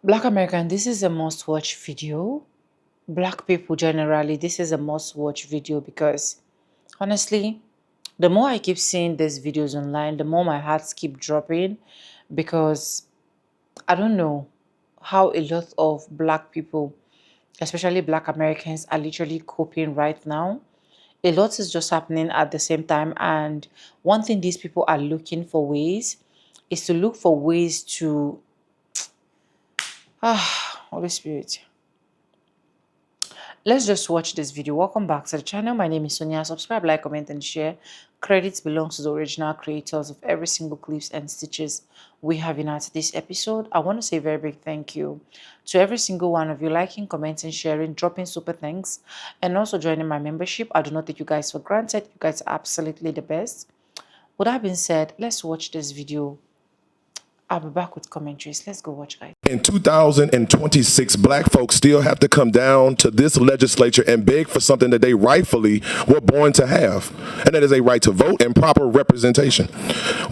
Black American, this is a must-watch video. Black people generally, this is a must-watch video because honestly, the more I keep seeing these videos online, the more my hearts keep dropping because I don't know how a lot of black people, especially black Americans, are literally coping right now. A lot is just happening at the same time, and one thing these people are looking for ways is to look for ways to Holy Spirit. Let's just watch this video. Welcome back to the channel. My name is Sonia. Subscribe, like, comment, and share. Credits belongs to the original creators of every single clips and stitches we have in this episode. I want to say a very big thank you to every single one of you liking, commenting, sharing, dropping super thanks, and also joining my membership. I do not take you guys for granted. You guys are absolutely the best. With that being said, let's watch this video. I'll be back with commentaries. Let's go watch, guys. In 2026, black folks still have to come down to this legislature and beg for something that they rightfully were born to have, and that is a right to vote and proper representation.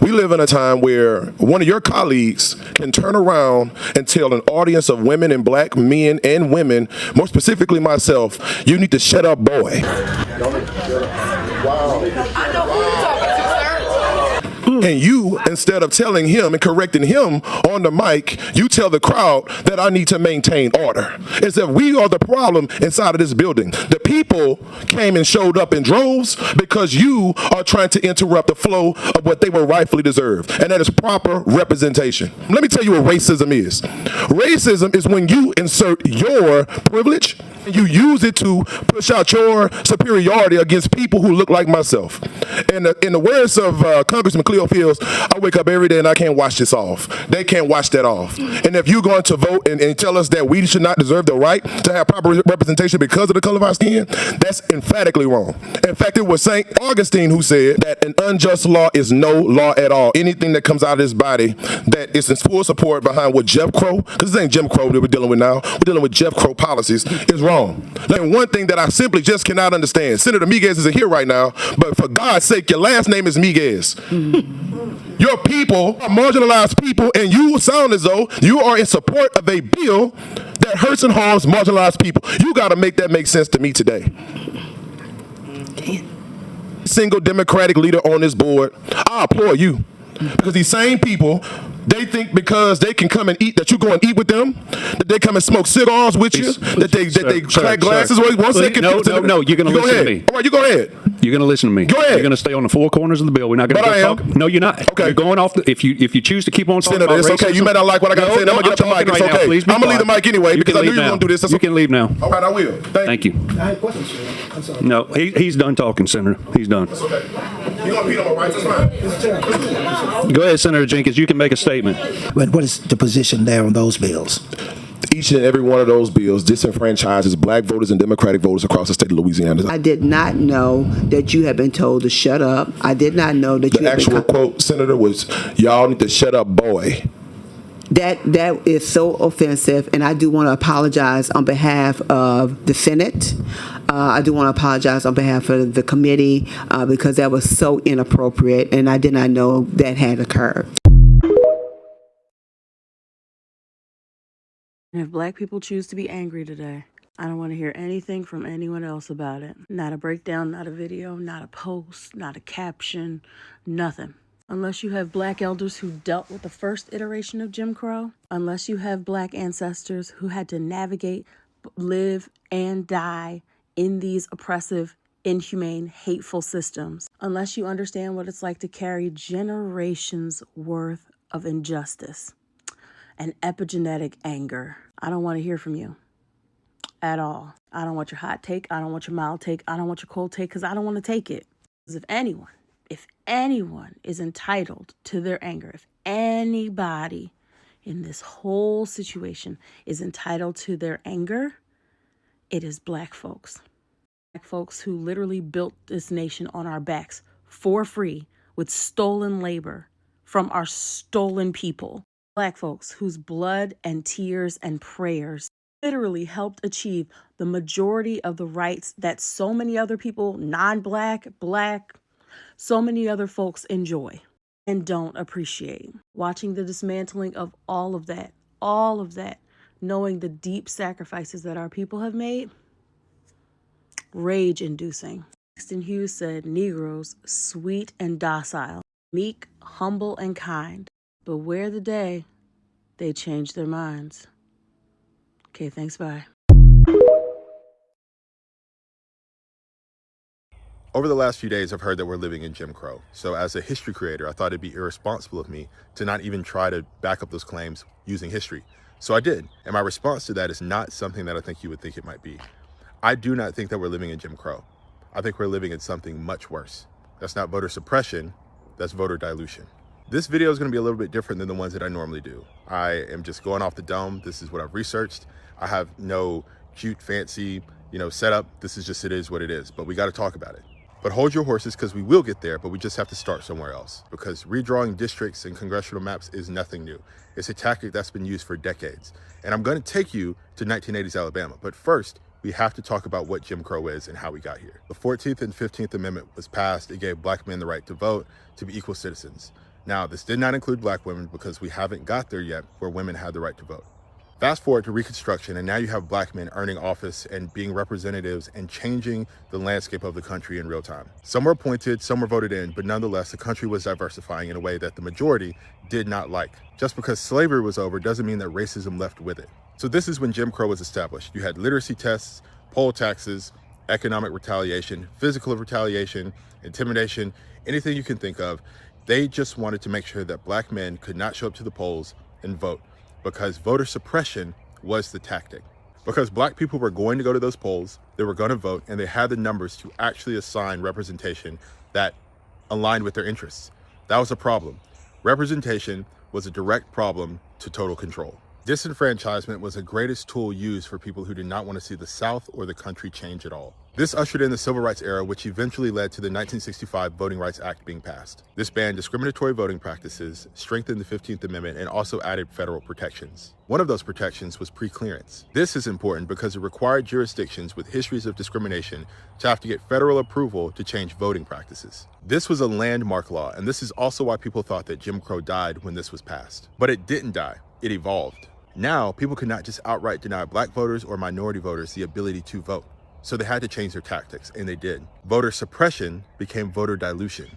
We live in a time where one of your colleagues can turn around and tell an audience of women and black men and women, more specifically myself, you need to shut up, boy. And you, instead of telling him and correcting him on the mic, you tell the crowd that I need to maintain order. As if we are the problem inside of this building. The people came and showed up in droves because you are trying to interrupt the flow of what they were rightfully deserved. And that is proper representation. Let me tell you what racism is. Racism is when you insert your privilege and you use it to push out your superiority against people who look like myself. And in the words of Congressman Cleo Fields, I wake up every day and I can't wash this off. They can't wash that off. And if you're going to vote and tell us that we should not deserve the right to have proper representation because of the color of our skin, that's emphatically wrong. In fact, it was St. Augustine who said that an unjust law is no law at all. Anything that comes out of this body that is in full support behind what Jim Crow, because this ain't Jim Crow that we're dealing with now, we're dealing with Jim Crow policies, is wrong. And one thing that I simply just cannot understand, Senator Miguez isn't here right now, but for God's sake, your last name is Miguez. Your people are marginalized people, and you sound as though you are in support of a bill that hurts and harms marginalized people. You got to make that make sense to me today. Single Democratic leader on this board, I applaud you. Because these same people, they think because they can come and eat, that you go and eat with them, that they come and smoke cigars with you, that they crack glasses. Wait 1 second. No, you're going to listen to me. All right, you go ahead. You're going to listen to me. Go ahead. You're going to stay on the four corners of the bill. We're not going to talk. No, you're not. Okay. You're going off. If you choose to keep on talking about it's okay. You may not like what I got to say. I'm going to get up the mic. It's okay. I'm going to leave the mic anyway because I knew you were going to do this. You can leave now. All right, I will. Thank you. I had questions for you. I'm sorry. No, he's done talking, Senator. He's done. That's okay. You want to beat on my rights? That's fine. Go ahead, Senator Jenkins. You can make a statement. What is the position there on those bills? Each and every one of those bills disenfranchises black voters and Democratic voters across the state of Louisiana. I did not know that you had been told to shut up. I did not know that the actual quote, Senator, was y'all need to shut up, boy. That is so offensive, and I do want to apologize on behalf of the Senate. I do want to apologize on behalf of the committee because that was so inappropriate, and I did not know that had occurred. If black people choose to be angry today, I don't want to hear anything from anyone else about it. Not a breakdown, not a video, not a post, not a caption, nothing. Unless you have black elders who dealt with the first iteration of Jim Crow, unless you have black ancestors who had to navigate, live, and die in these oppressive, inhumane, hateful systems, unless you understand what it's like to carry generations worth of injustice and epigenetic anger, I don't want to hear from you at all. I don't want your hot take. I don't want your mild take. I don't want your cold take because I don't want to take it. Because if anyone is entitled to their anger, if anybody in this whole situation is entitled to their anger, it is black folks. Black folks who literally built this nation on our backs for free with stolen labor from our stolen people. Black folks whose blood and tears and prayers literally helped achieve the majority of the rights that so many other people, non-black, black, so many other folks enjoy and don't appreciate. Watching the dismantling of all of that knowing the deep sacrifices that our people have made, rage-inducing. Langston Hughes said, Negroes, sweet and docile, meek, humble, and kind. Beware the day they change their minds. Okay, thanks, bye. Over the last few days, I've heard that we're living in Jim Crow. So as a history creator, I thought it'd be irresponsible of me to not even try to back up those claims using history. So I did. And my response to that is not something that I think you would think it might be. I do not think that we're living in Jim Crow. I think we're living in something much worse. That's not voter suppression, that's voter dilution. This video is going to be a little bit different than the ones that I normally do. I am just going off the dome. This is what I've researched. I have no cute, fancy, setup. This is just, it is what it is, but we got to talk about it. But hold your horses, because we will get there, but we just have to start somewhere else, because redrawing districts and congressional maps is nothing new. It's a tactic that's been used for decades. And I'm going to take you to 1980s Alabama. But first, we have to talk about what Jim Crow is and how we got here. The 14th and 15th Amendment was passed. It gave black men the right to vote, to be equal citizens. Now, this did not include black women, because we haven't got there yet where women had the right to vote. Fast forward to Reconstruction, and now you have black men earning office and being representatives and changing the landscape of the country in real time. Some were appointed, some were voted in, but nonetheless, the country was diversifying in a way that the majority did not like. Just because slavery was over doesn't mean that racism left with it. So this is when Jim Crow was established. You had literacy tests, poll taxes, economic retaliation, physical retaliation, intimidation, anything you can think of. They just wanted to make sure that black men could not show up to the polls and vote, because voter suppression was the tactic. Because black people were going to go to those polls, they were going to vote, and they had the numbers to actually assign representation that aligned with their interests. That was a problem. Representation was a direct problem to total control. Disenfranchisement was the greatest tool used for people who did not want to see the South or the country change at all. This ushered in the Civil Rights era, which eventually led to the 1965 Voting Rights Act being passed. This banned discriminatory voting practices, strengthened the 15th Amendment, and also added federal protections. One of those protections was pre-clearance. This is important because it required jurisdictions with histories of discrimination to have to get federal approval to change voting practices. This was a landmark law, and this is also why people thought that Jim Crow died when this was passed. But it didn't die, it evolved. Now, people could not just outright deny black voters or minority voters the ability to vote. So they had to change their tactics, and they did. Voter suppression became voter dilution,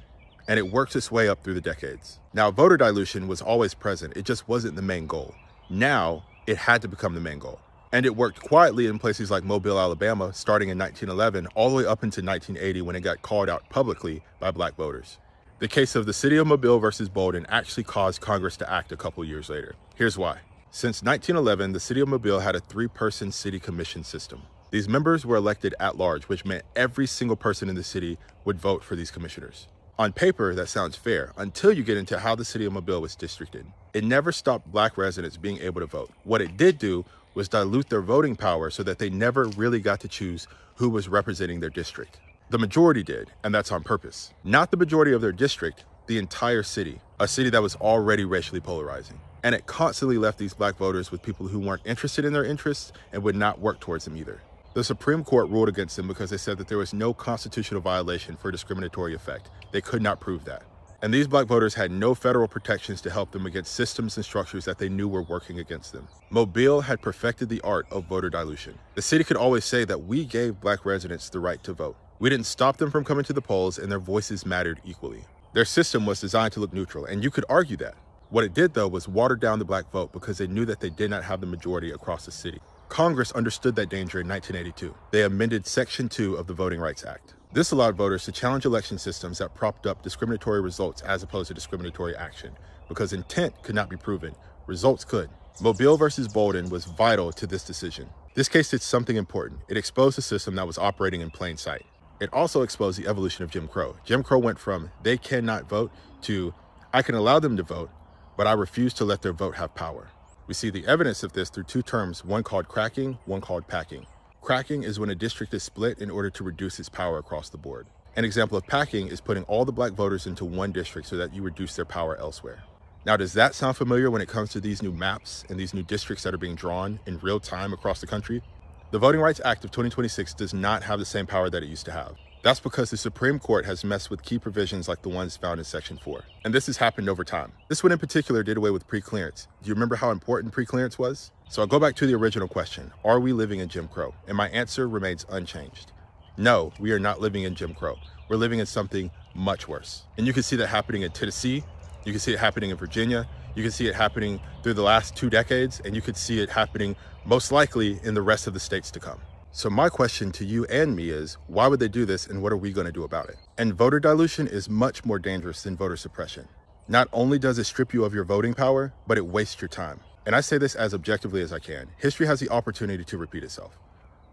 and it worked its way up through the decades. Now, voter dilution was always present. It just wasn't the main goal. Now, it had to become the main goal. And it worked quietly in places like Mobile, Alabama, starting in 1911, all the way up into 1980 when it got called out publicly by black voters. The case of the city of Mobile versus Bolden actually caused Congress to act a couple years later. Here's why. Since 1911, the city of Mobile had a 3-person city commission system. These members were elected at large, which meant every single person in the city would vote for these commissioners. On paper, that sounds fair, until you get into how the city of Mobile was districted. It never stopped black residents being able to vote. What it did do was dilute their voting power so that they never really got to choose who was representing their district. The majority did, and that's on purpose. Not the majority of their district, the entire city, a city that was already racially polarizing. And it constantly left these black voters with people who weren't interested in their interests and would not work towards them either. The Supreme Court ruled against them because they said that there was no constitutional violation for discriminatory effect. They could not prove that. And these black voters had no federal protections to help them against systems and structures that they knew were working against them. Mobile had perfected the art of voter dilution. The city could always say that we gave black residents the right to vote. We didn't stop them from coming to the polls, and their voices mattered equally. Their system was designed to look neutral, and you could argue that. What it did, though, was water down the black vote because they knew that they did not have the majority across the city. Congress understood that danger in 1982. They amended Section 2 of the Voting Rights Act. This allowed voters to challenge election systems that propped up discriminatory results as opposed to discriminatory action, because intent could not be proven. Results could. Mobile versus Bolden was vital to this decision. This case did something important. It exposed a system that was operating in plain sight. It also exposed the evolution of Jim Crow. Jim Crow went from they cannot vote to I can allow them to vote, but I refuse to let their vote have power. We see the evidence of this through 2 terms, one called cracking, one called packing. Cracking is when a district is split in order to reduce its power across the board. An example of packing is putting all the black voters into one district so that you reduce their power elsewhere. Now, does that sound familiar when it comes to these new maps and these new districts that are being drawn in real time across the country? The Voting Rights Act of 2026 does not have the same power that it used to have. That's because the Supreme Court has messed with key provisions like the ones found in Section 4. And this has happened over time. This one in particular did away with pre-clearance. Do you remember how important pre-clearance was? So I'll go back to the original question. Are we living in Jim Crow? And my answer remains unchanged. No, we are not living in Jim Crow. We're living in something much worse. And you can see that happening in Tennessee. You can see it happening in Virginia. You can see it happening through the last 2 decades, and you could see it happening most likely in the rest of the states to come. So my question to you and me is, why would they do this, and what are we going to do about it? And voter dilution is much more dangerous than voter suppression. Not only does it strip you of your voting power, but it wastes your time. And I say this as objectively as I can. History has the opportunity to repeat itself,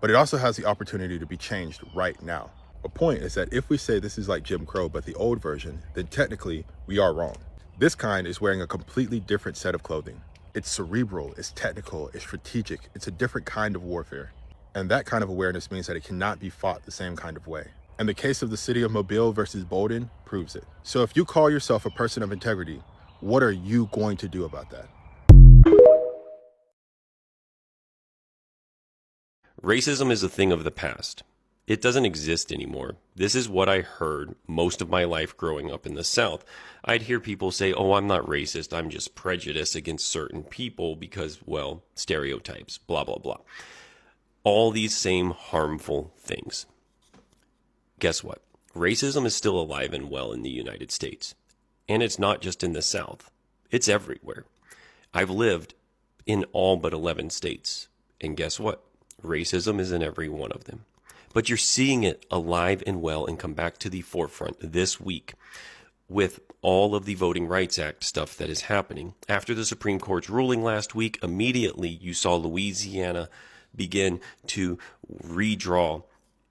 but it also has the opportunity to be changed right now. The point is that if we say this is like Jim Crow, but the old version, then technically we are wrong. This kind is wearing a completely different set of clothing. It's cerebral, it's technical, it's strategic, it's a different kind of warfare. And that kind of awareness means that it cannot be fought the same kind of way. And the case of the city of Mobile versus Bolden proves it. So if you call yourself a person of integrity, what are you going to do about that? Racism is a thing of the past. It doesn't exist anymore. This is what I heard most of my life growing up in the South. I'd hear people say, oh, I'm not racist, I'm just prejudiced against certain people because, well, stereotypes, blah, blah, blah. All these same harmful things. Guess what? Racism is still alive and well in the United States. And it's not just in the South. It's everywhere. I've lived in all but 11 states. And guess what? Racism is in every one of them. But you're seeing it alive and well and come back to the forefront this week with all of the Voting Rights Act stuff that is happening. After the Supreme Court's ruling last week, immediately you saw Louisiana begin to redraw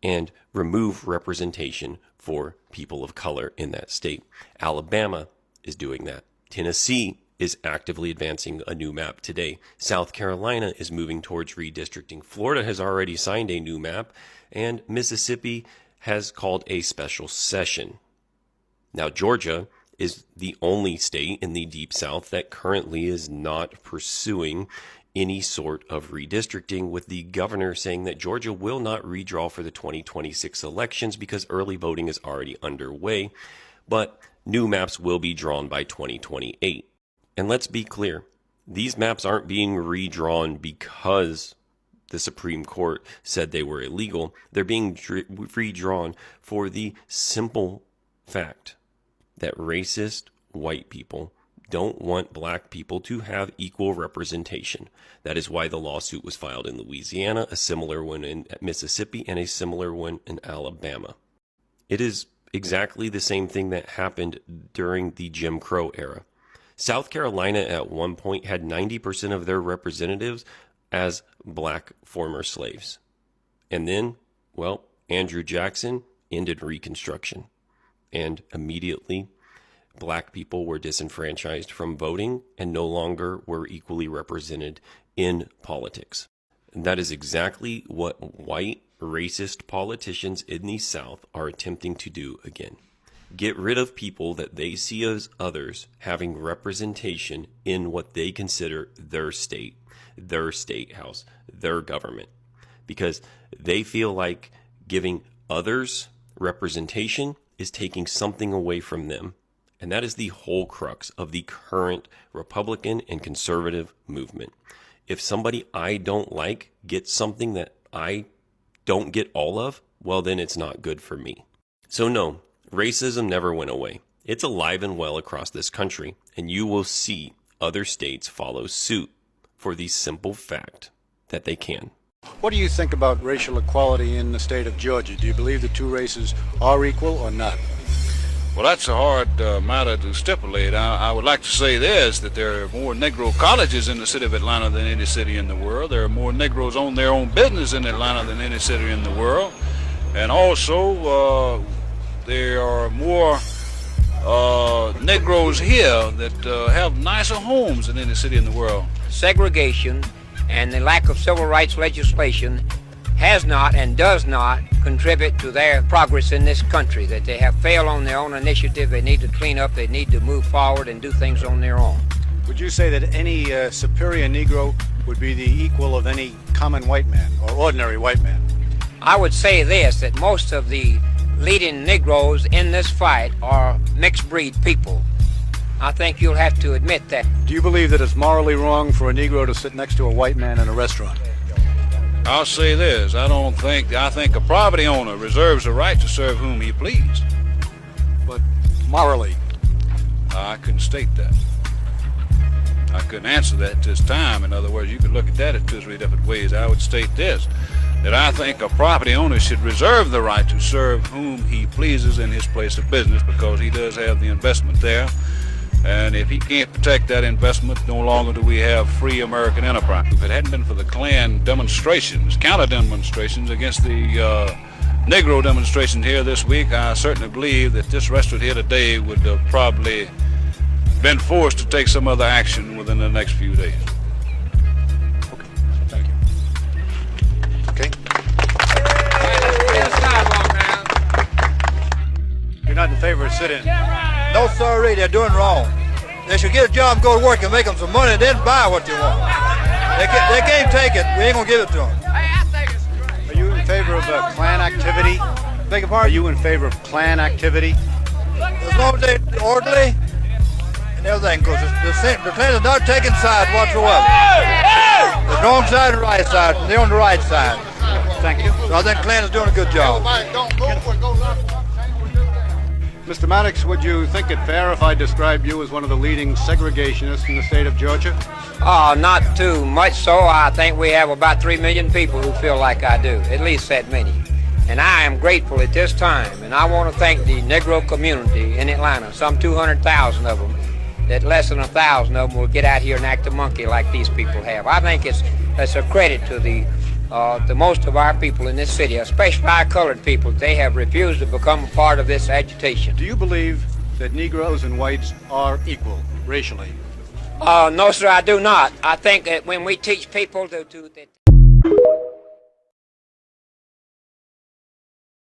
and remove representation for people of color in that state. Alabama is doing that. Tennessee is actively advancing a new map today. South Carolina is moving towards redistricting. Florida has already signed a new map, and Mississippi has called a special session. Now, Georgia is the only state in the Deep South that currently is not pursuing any sort of redistricting, with the governor saying that Georgia will not redraw for the 2026 elections because early voting is already underway, but new maps will be drawn by 2028. And let's be clear, these maps aren't being redrawn because the Supreme Court said they were illegal. They're being redrawn for the simple fact that racist white people don't want black people to have equal representation. That is why the lawsuit was filed in Louisiana, a similar one in Mississippi, and a similar one in Alabama. It is exactly the same thing that happened during the Jim Crow era. South Carolina at one point had 90% of their representatives as black former slaves. And then, well, Andrew Jackson ended Reconstruction. And immediately, black people were disenfranchised from voting and no longer were equally represented in politics. And that is exactly what white racist politicians in the South are attempting to do again. Get rid of people that they see as others having representation in what they consider their state house, their government, because they feel like giving others representation is taking something away from them. And that is the whole crux of the current Republican and conservative movement. If somebody I don't like gets something that I don't get all of, well, then it's not good for me. So no, racism never went away. It's alive and well across this country, and you will see other states follow suit for the simple fact that they can. What do you think about racial equality in the state of Georgia? Do you believe the two races are equal or not? Well, that's a hard matter to stipulate. I would like to say this, that there are more Negro colleges in the city of Atlanta than any city in the world. There are more Negroes own their own business in Atlanta than any city in the world. And also, there are more Negroes here that have nicer homes than any city in the world. Segregation and the lack of civil rights legislation has not and does not contribute to their progress in this country, that they have failed on their own initiative. They need to clean up, they need to move forward and do things on their own. Would you say that any superior Negro would be the equal of any common white man or ordinary white man? I would say this, that most of the leading Negroes in this fight are mixed breed people. I think you'll have to admit that. Do you believe that it's morally wrong for a Negro to sit next to a white man in a restaurant? I'll say this, I think a property owner reserves the right to serve whom he please. But morally? I couldn't state that. I couldn't answer that at this time. In other words, you could look at that in 2 or 3 different ways. I would state this, that I think a property owner should reserve the right to serve whom he pleases in his place of business, because he does have the investment there. And if he can't protect that investment, no longer do we have free American enterprise. If it hadn't been for the Klan demonstrations, counter-demonstrations against the Negro demonstration here this week, I certainly believe that this restaurant here today would have probably been forced to take some other action within the next few days. Okay, thank you. Okay. You're not in favor of sit-in? No, sorry, they're doing wrong. They should get a job, go to work, and make them some money, and then buy what they want. They can't take it. We ain't gonna give it to them. Are you in favor of Klan activity? Beg your pardon? Are you in favor of Klan activity? As long as they're orderly and everything, because the Klan is not taking sides whatsoever. There's the wrong side and the right side, and they're on the right side. Thank you. So I think Klan is doing a good job. Mr. Maddox, would you think it fair if I described you as one of the leading segregationists in the state of Georgia? Not too much so. I think we have about 3 million people who feel like I do, at least that many. And I am grateful at this time, and I want to thank the Negro community in Atlanta, some 200,000 of them, that less than 1,000 of them will get out here and act a monkey like these people have. I think it's a credit to the most of our people in this city, especially our colored people. They have refused to become a part of this agitation. Do you believe that Negroes and whites are equal racially? No, sir, I do not. I think that when we teach people that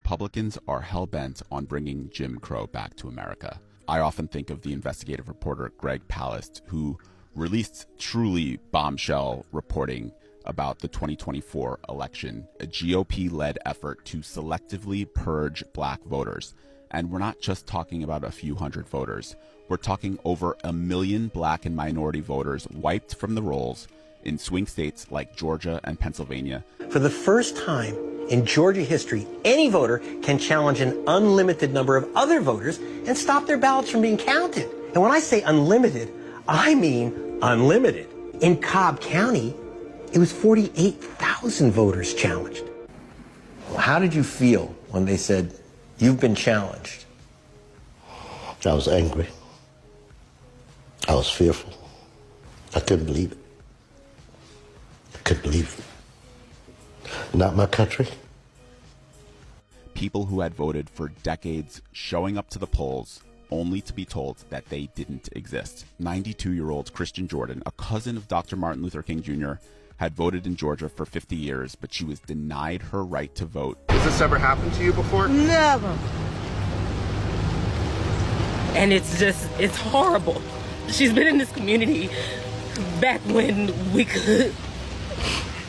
Republicans are hell-bent on bringing Jim Crow back to America. I often think of the investigative reporter Greg Palast, who released truly bombshell reporting about the 2024 election, a GOP-led effort to selectively purge black voters. And we're not just talking about a few hundred voters. We're talking over 1 million black and minority voters wiped from the rolls in swing states like Georgia and Pennsylvania. For the first time in Georgia history, any voter can challenge an unlimited number of other voters and stop their ballots from being counted. And when I say unlimited, I mean unlimited. In Cobb County, it was 48,000 voters challenged. How did you feel when they said, you've been challenged? I was angry. I was fearful. I couldn't believe it. I couldn't believe it. Not my country. People who had voted for decades showing up to the polls only to be told that they didn't exist. 92-year-old Christian Jordan, a cousin of Dr. Martin Luther King Jr., had voted in Georgia for 50 years, but she was denied her right to vote. Has this ever happened to you before? Never. And it's horrible. She's been in this community back when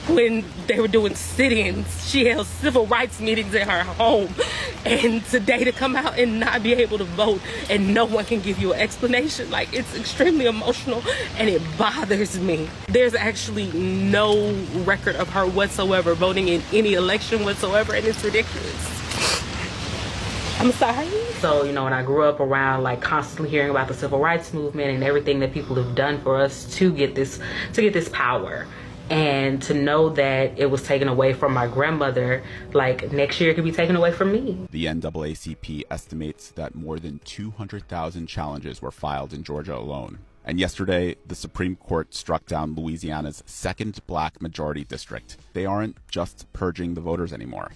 when they were doing sit-ins. She held civil rights meetings at her home. And today to come out and not be able to vote and no one can give you an explanation, like, it's extremely emotional and it bothers me. There's actually no record of her whatsoever voting in any election whatsoever, and it's ridiculous. I'm sorry. So, when I grew up around, like, constantly hearing about the civil rights movement and everything that people have done for us to get this power, and to know that it was taken away from my grandmother, like, next year it could be taken away from me. The NAACP estimates that more than 200,000 challenges were filed in Georgia alone. And yesterday, the Supreme Court struck down Louisiana's second black majority district. They aren't just purging the voters anymore.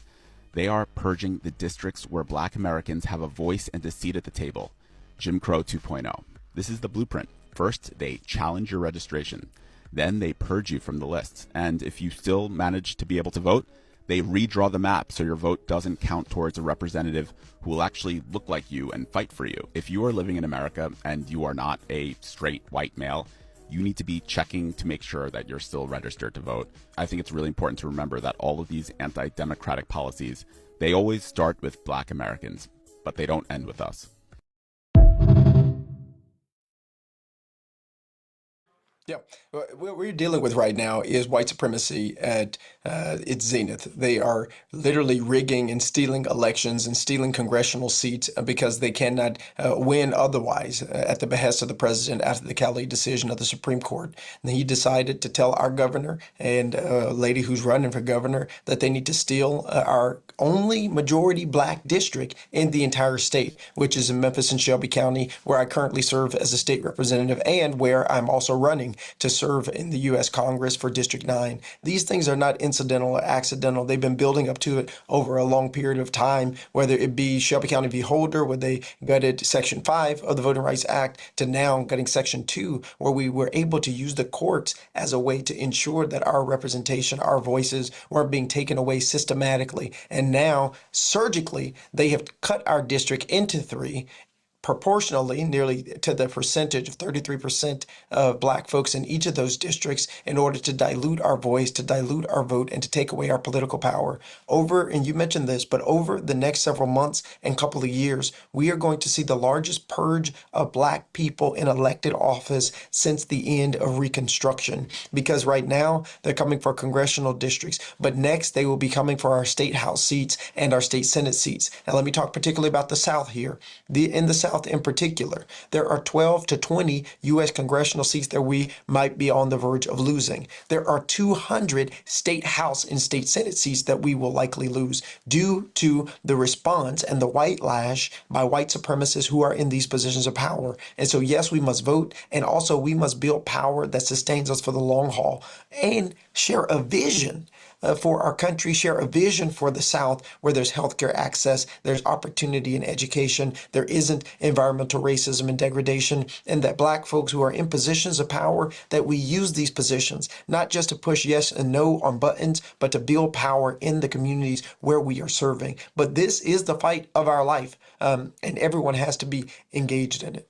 They are purging the districts where black Americans have a voice and a seat at the table. Jim Crow 2.0. This is the blueprint. First, they challenge your registration. Then they purge you from the list. And if you still manage to be able to vote, they redraw the map so your vote doesn't count towards a representative who will actually look like you and fight for you. If you are living in America and you are not a straight white male, you need to be checking to make sure that you're still registered to vote. I think it's really important to remember that all of these anti-democratic policies, they always start with black Americans, but they don't end with us. Yeah, what we're dealing with right now is white supremacy at its zenith. They are literally rigging and stealing elections and stealing congressional seats because they cannot win otherwise at the behest of the president after the Cali decision of the Supreme Court. And he decided to tell our governor and a lady who's running for governor that they need to steal our only majority black district in the entire state, which is in Memphis and Shelby County, where I currently serve as a state representative and where I'm also running to serve in the U.S. Congress for District 9. These things are not incidental or accidental. They've been building up to it over a long period of time, whether it be Shelby County v. Holder, where they gutted Section 5 of the Voting Rights Act, to now gutting Section 2, where we were able to use the courts as a way to ensure that our representation, our voices weren't being taken away systematically. And now, surgically, they have cut our district into 3, proportionally, nearly to the percentage of 33% of black folks in each of those districts, in order to dilute our voice, to dilute our vote, and to take away our political power. And you mentioned this, but over the next several months and couple of years, we are going to see the largest purge of black people in elected office since the end of Reconstruction. Because right now, they're coming for congressional districts, but next they will be coming for our state house seats and our state senate seats. Now, let me talk particularly about the South here. In the South in particular, there are 12 to 20 U.S. congressional seats that we might be on the verge of losing. There are 200 state house and state senate seats that we will likely lose due to the response and the white lash by white supremacists who are in these positions of power. And so, yes, we must vote, and also we must build power that sustains us for the long haul and share a vision for our country, share a vision for the South where there's healthcare access, there's opportunity in education, there isn't environmental racism and degradation, and that black folks who are in positions of power, that we use these positions, not just to push yes and no on buttons, but to build power in the communities where we are serving. But this is the fight of our life, and everyone has to be engaged in it.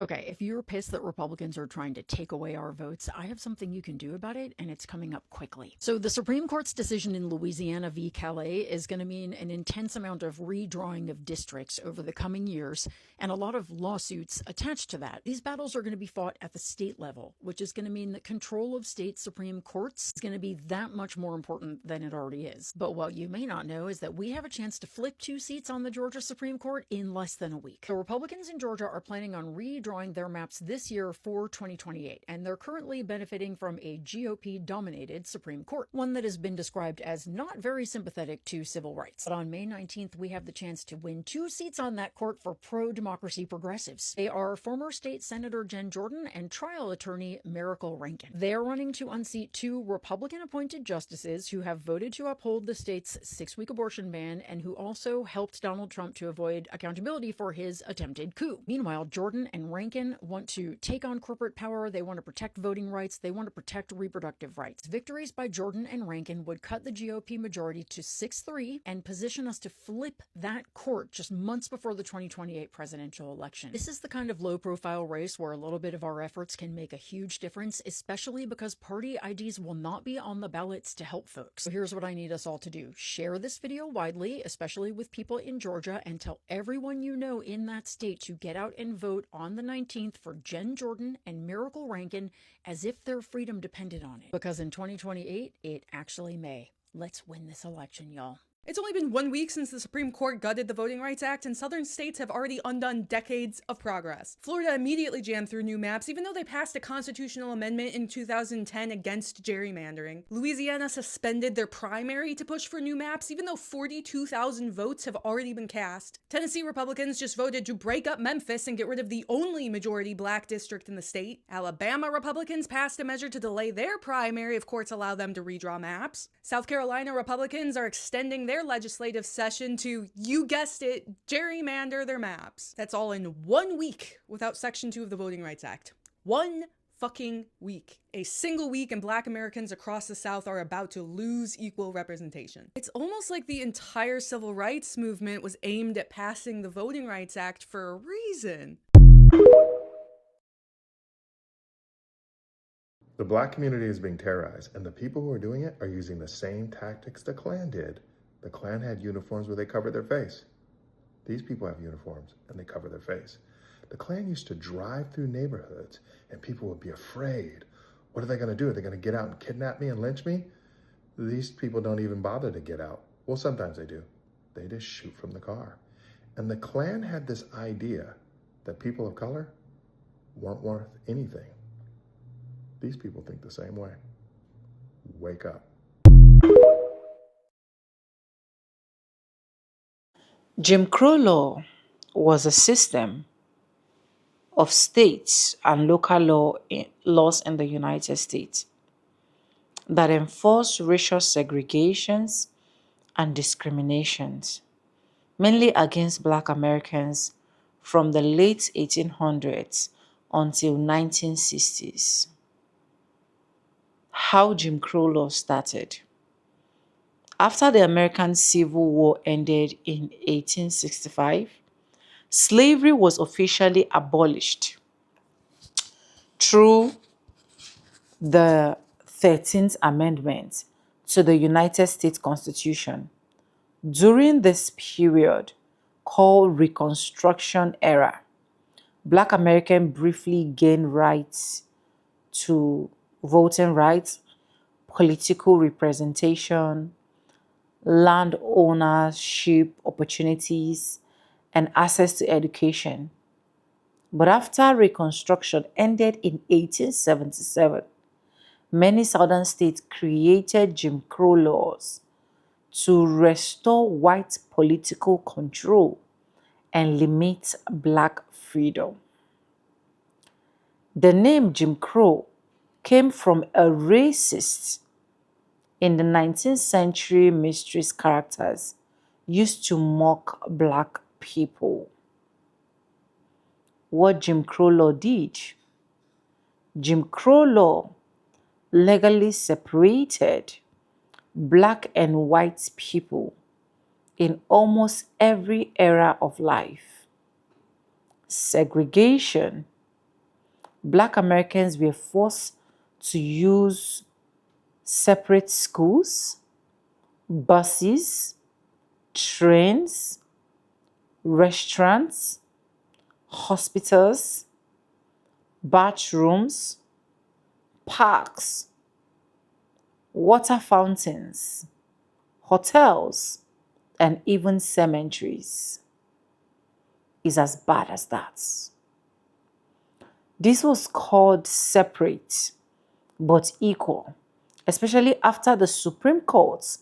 Okay, if you're pissed that Republicans are trying to take away our votes, I have something you can do about it, and it's coming up quickly. So the Supreme Court's decision in Louisiana v. Calais is going to mean an intense amount of redrawing of districts over the coming years, and a lot of lawsuits attached to that. These battles are going to be fought at the state level, which is going to mean that control of state Supreme Courts is going to be that much more important than it already is. But what you may not know is that we have a chance to flip 2 seats on the Georgia Supreme Court in less than a week. The Republicans in Georgia are planning on redrawing their maps this year for 2028, and they're currently benefiting from a GOP-dominated Supreme Court, one that has been described as not very sympathetic to civil rights. But on May 19th, we have the chance to win 2 seats on that court for pro-democracy progressives. They are former state Senator Jen Jordan and trial attorney Miracle Rankin. They are running to unseat 2 Republican-appointed justices who have voted to uphold the state's 6-week abortion ban and who also helped Donald Trump to avoid accountability for his attempted coup. Meanwhile, Jordan and Rankin want to take on corporate power, they want to protect voting rights, they want to protect reproductive rights. Victories by Jordan and Rankin would cut the GOP majority to 6-3 and position us to flip that court just months before the 2028 presidential election. This is the kind of low-profile race where a little bit of our efforts can make a huge difference, especially because party IDs will not be on the ballots to help folks. So here's what I need us all to do. Share this video widely, especially with people in Georgia, and tell everyone you know in that state to get out and vote on the 19th for Jen Jordan and Miracle Rankin as if their freedom depended on it. Because in 2028, it actually may. Let's win this election, y'all. It's only been 1 week since the Supreme Court gutted the Voting Rights Act, and southern states have already undone decades of progress. Florida immediately jammed through new maps, even though they passed a constitutional amendment in 2010 against gerrymandering. Louisiana suspended their primary to push for new maps, even though 42,000 votes have already been cast. Tennessee Republicans just voted to break up Memphis and get rid of the only majority black district in the state. Alabama Republicans passed a measure to delay their primary if courts allow them to redraw maps. South Carolina Republicans are extending their legislative session to, you guessed it, gerrymander their maps. That's all in 1 week without Section 2 of the Voting Rights Act. 1 fucking week. A single week, and black Americans across the South are about to lose equal representation. It's almost like the entire civil rights movement was aimed at passing the Voting Rights Act for a reason. The black community is being terrorized, and the people who are doing it are using the same tactics the Klan did. The Klan had uniforms where they covered their face. These people have uniforms and they cover their face. The Klan used to drive through neighborhoods and people would be afraid. What are they going to do? Are they going to get out and kidnap me and lynch me? These people don't even bother to get out. Well, sometimes they do. They just shoot from the car. And the Klan had this idea that people of color weren't worth anything. These people think the same way. Wake up. Jim Crow law was a system of states and local laws in the United States that enforced racial segregations and discriminations, mainly against Black Americans from the late 1800s until 1960s. How Jim Crow law started. After the American Civil War ended in 1865, slavery was officially abolished through the 13th Amendment to the United States Constitution. During this period, called Reconstruction era, Black Americans briefly gained rights to voting rights, political representation, land ownership opportunities, and access to education. But after Reconstruction ended in 1877, many southern states created Jim Crow laws to restore white political control and limit Black freedom. The name Jim Crow came from a racist in the 19th century mysteries characters used to mock Black people. What Jim Crow law did? Jim Crow law legally separated Black and white people in almost every era of life. Segregation. Black Americans were forced to use separate schools, buses, trains, restaurants, hospitals, bathrooms, parks, water fountains, hotels, and even cemeteries. Is as bad as that. This was called separate but equal, especially after the Supreme Court's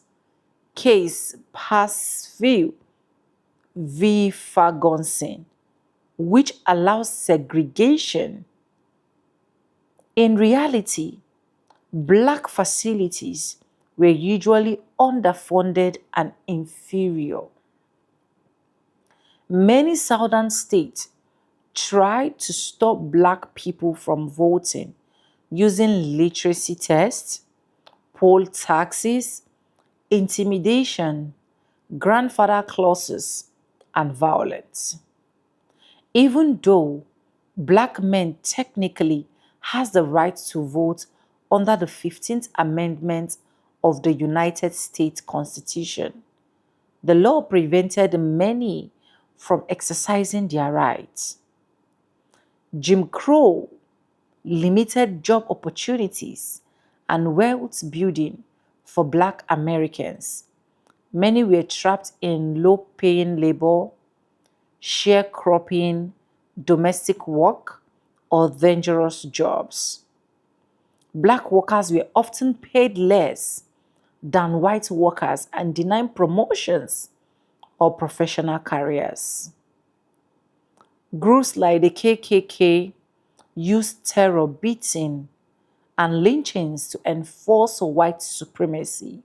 case Passfield v. Ferguson, which allows segregation. In reality, Black facilities were usually underfunded and inferior. Many southern states tried to stop Black people from voting using literacy tests, poll taxes, intimidation, grandfather clauses, and violence. Even though Black men technically has the right to vote under the 15th Amendment of the United States Constitution, the law prevented many from exercising their rights. Jim Crow limited job opportunities and wealth building for Black Americans. Many were trapped in low-paying labor, sharecropping, domestic work, or dangerous jobs. Black workers were often paid less than white workers and denied promotions or professional careers. Groups like the KKK used terror, beating, and lynchings to enforce white supremacy.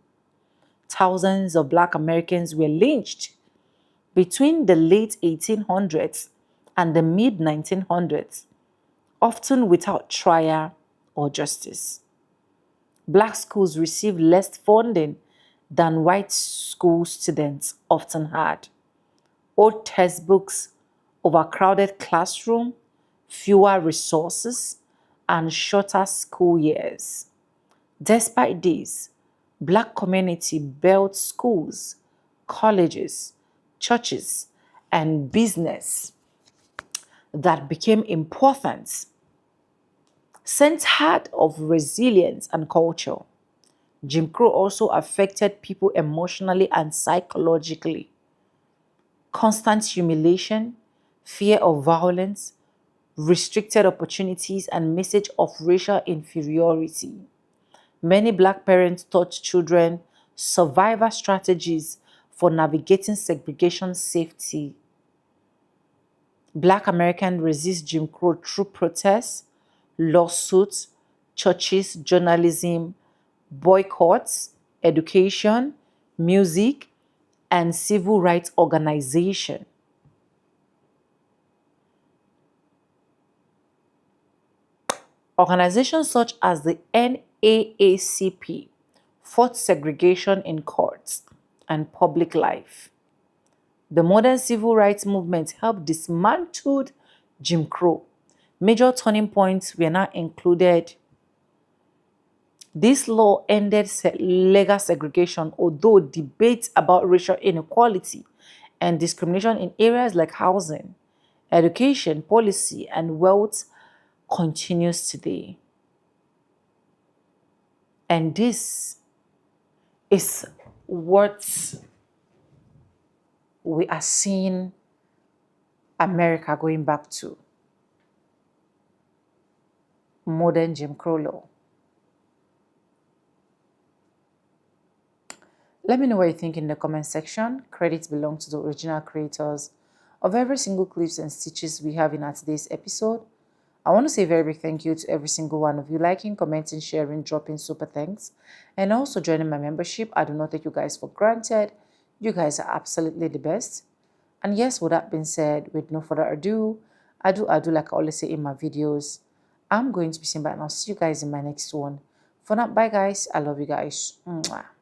Thousands of Black Americans were lynched between the late 1800s and the mid-1900s, often without trial or justice. Black schools received less funding than white school students often had. Old textbooks, overcrowded classroom, fewer resources, and shorter school years. Despite this, Black community built schools, colleges, churches, and business that became important. Centered of resilience and culture, Jim Crow also affected people emotionally and psychologically. Constant humiliation, fear of violence, restricted opportunities, and message of racial inferiority. Many Black parents taught children survival strategies for navigating segregation safety. Black Americans resist Jim Crow through protests, lawsuits, churches, journalism, boycotts, education, music, and civil rights organization. Organizations such as the NAACP fought segregation in courts and public life. The modern civil rights movement helped dismantle Jim Crow. Major turning points were not included. This law ended legal segregation, although debates about racial inequality and discrimination in areas like housing, education, policy, and wealth continues today. And this is what we are seeing America going back to. Modern Jim Crow law. Let me know what you think in the comment section. Credits belong to the original creators of every single clips and stitches we have in our today's episode. I want to say a very big thank you to every single one of you liking, commenting, sharing, dropping super thanks, and also joining my membership. I do not take you guys for granted. You guys are absolutely the best. And yes, with that being said, with no further ado, I do like I always say in my videos, I'm going to be saying bye and I'll see you guys in my next one. For now, bye guys. I love you guys. Mwah.